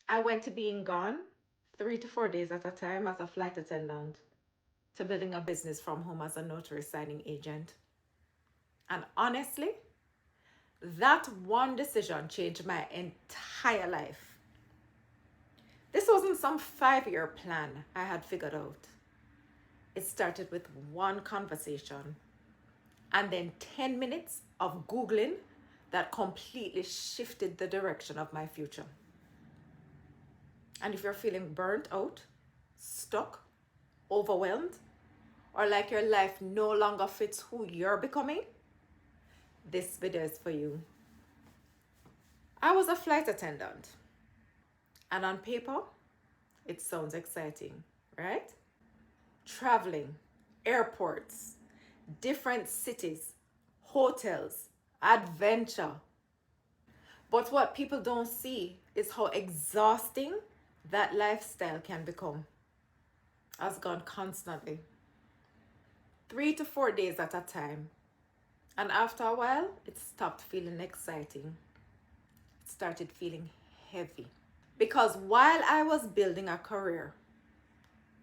I went to being gone 3 to 4 days at a time as a flight attendant to building a business from home as a notary signing agent. And honestly, that one decision changed my entire life. This wasn't some 5 year plan I had figured out. It started with one conversation and then 10 minutes of Googling that completely shifted the direction of my future. And if you're feeling burnt out, stuck, overwhelmed, or like your life no longer fits who you're becoming, this video is for you. I was a flight attendant, and on paper, it sounds exciting, right? Traveling, airports, different cities, hotels, adventure. But what people don't see is how exhausting that lifestyle can become. I was gone constantly, 3 to 4 days at a time. And after a while, it stopped feeling exciting. It started feeling heavy. Because while I was building a career,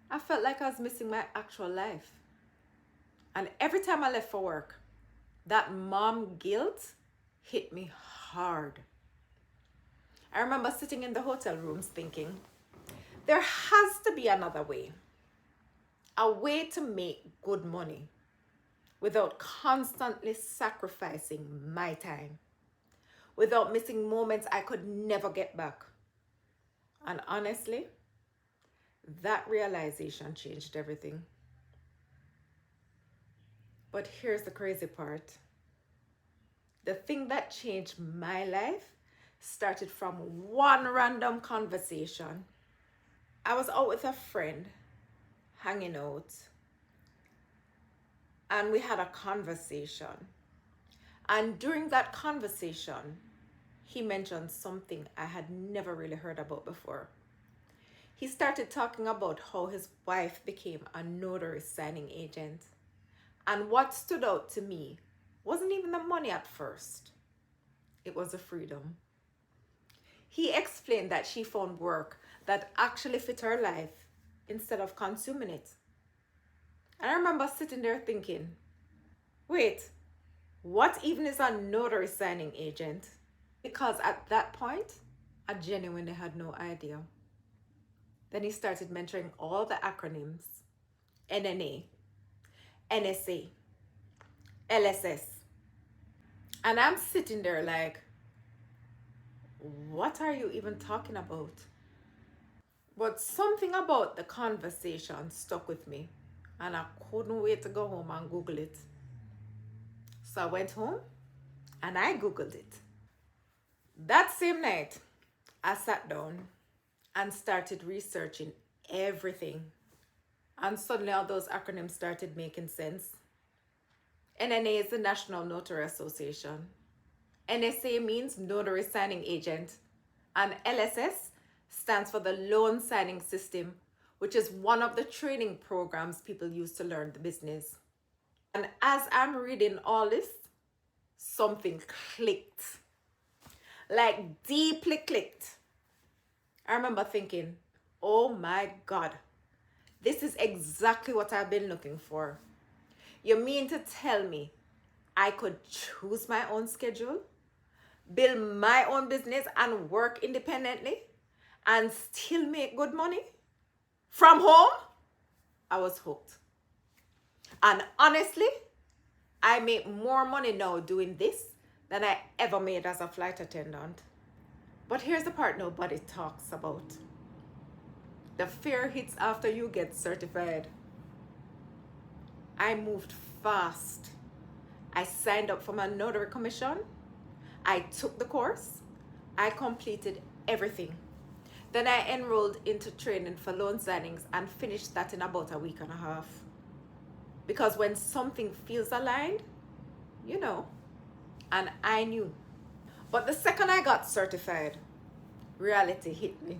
I felt like I was missing my actual life. And every time I left for work, that mom guilt hit me hard. I remember sitting in the hotel rooms thinking, there has to be another way. A way to make good money without constantly sacrificing my time, without missing moments I could never get back. And honestly, that realization changed everything. But here's the crazy part. The thing that changed my life started from one random conversation. I was out with a friend, hanging out, and we had a conversation. And during that conversation, he mentioned something I had never really heard about before. He started talking about how his wife became a notary signing agent. And what stood out to me wasn't even the money at first. It was the freedom. He explained that she found work that actually fit her life instead of consuming it. And I remember sitting there thinking, wait, what even is a notary signing agent? Because at that point, I genuinely had no idea. Then he started mentioning all the acronyms: NNA, NSA, LSS. And I'm sitting there like, what are you even talking about? But something about the conversation stuck with me, and I couldn't wait to go home and Google it. So I went home and I Googled it. That same night, I sat down and started researching everything. And suddenly all those acronyms started making sense. NNA is the National Notary Association. NSA means Notary Signing Agent. And LSS stands for the Loan Signing System, which is one of the training programs people use to learn the business. And as I'm reading all this, something clicked. Like deeply clicked. I remember thinking, oh my God, this is exactly what I've been looking for. You mean to tell me I could choose my own schedule, build my own business, and work independently and still make good money from home? I was hooked. And honestly, I make more money now doing this than I ever made as a flight attendant. But here's the part nobody talks about. The fear hits after you get certified. I moved fast. I signed up for my notary commission. I took the course. I completed everything. Then I enrolled into training for loan signings and finished that in about a week and a half. Because when something feels aligned, you know, and I knew. But the second I got certified, reality hit me.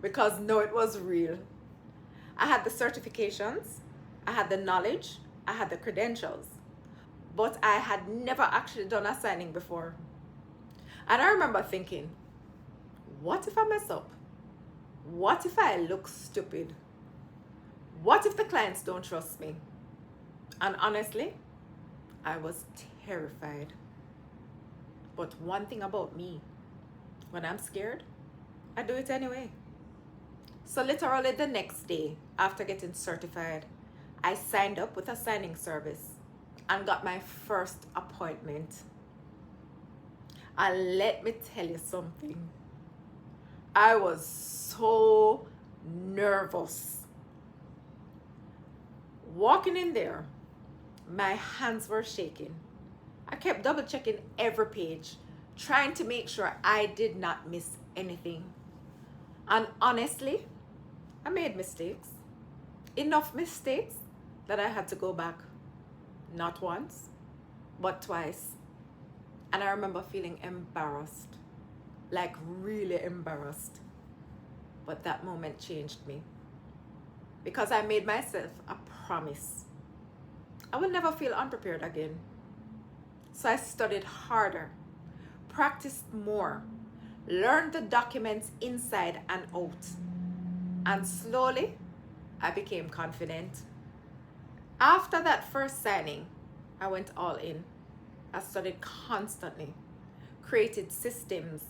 Because no, it was real. I had the certifications, I had the knowledge, I had the credentials, but I had never actually done a signing before. And I remember thinking, what if I mess up? What if I look stupid? What if the clients don't trust me? And honestly, I was terrified. But one thing about me, when I'm scared, I do it anyway. So literally the next day after getting certified, I signed up with a signing service and got my first appointment. And let me tell you something. I was so nervous. Walking in there, my hands were shaking. I kept double checking every page, trying to make sure I did not miss anything. And honestly, I made mistakes. Enough mistakes that I had to go back. Not once, but twice. And I remember feeling embarrassed, like really embarrassed. But that moment changed me because I made myself a promise. I will never feel unprepared again. So I studied harder, practiced more, learned the documents inside and out. And slowly, I became confident. After that first signing, I went all in. I studied constantly, created systems,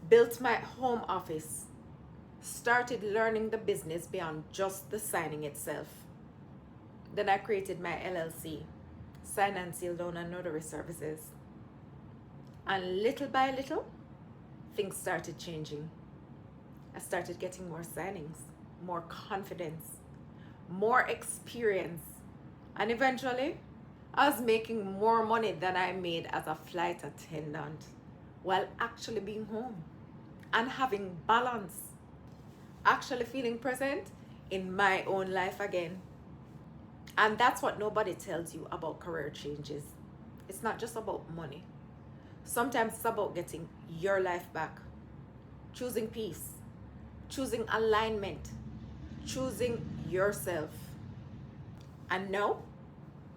built my home office, started learning the business beyond just the signing itself. Then I created my LLC, Signandsealloan and Notary Services. And little by little, things started changing. I started getting more signings, more confidence, more experience, and eventually, I was making more money than I made as a flight attendant while actually being home and having balance, actually feeling present in my own life again. And that's what nobody tells you about career changes. It's not just about money. Sometimes it's about getting your life back, choosing peace, choosing alignment, choosing yourself. And no,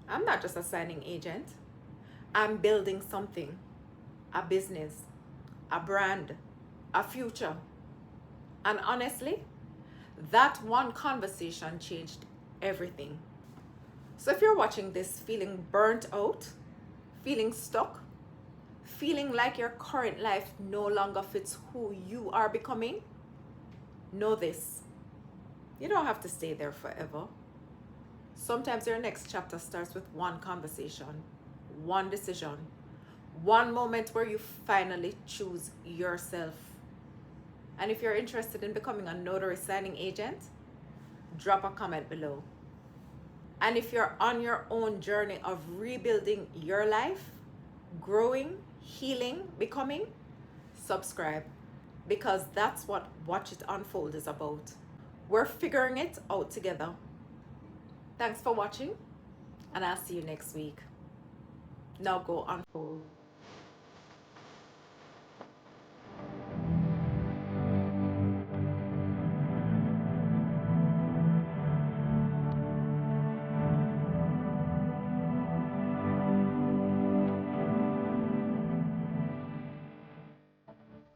I'm not just a signing agent. I'm building something, a business, a brand, a future. And honestly, that one conversation changed everything. So if you're watching this feeling burnt out, feeling stuck, feeling like your current life no longer fits who you are becoming, know this. You don't have to stay there forever. Sometimes your next chapter starts with one conversation, one decision, one moment where you finally choose yourself. And if you're interested in becoming a notary signing agent, drop a comment below. And if you're on your own journey of rebuilding your life, growing, healing, becoming, subscribe, because that's what Watch It Unfold is about. We're figuring it out together. Thanks for watching, and I'll see you next week. Now go unfold.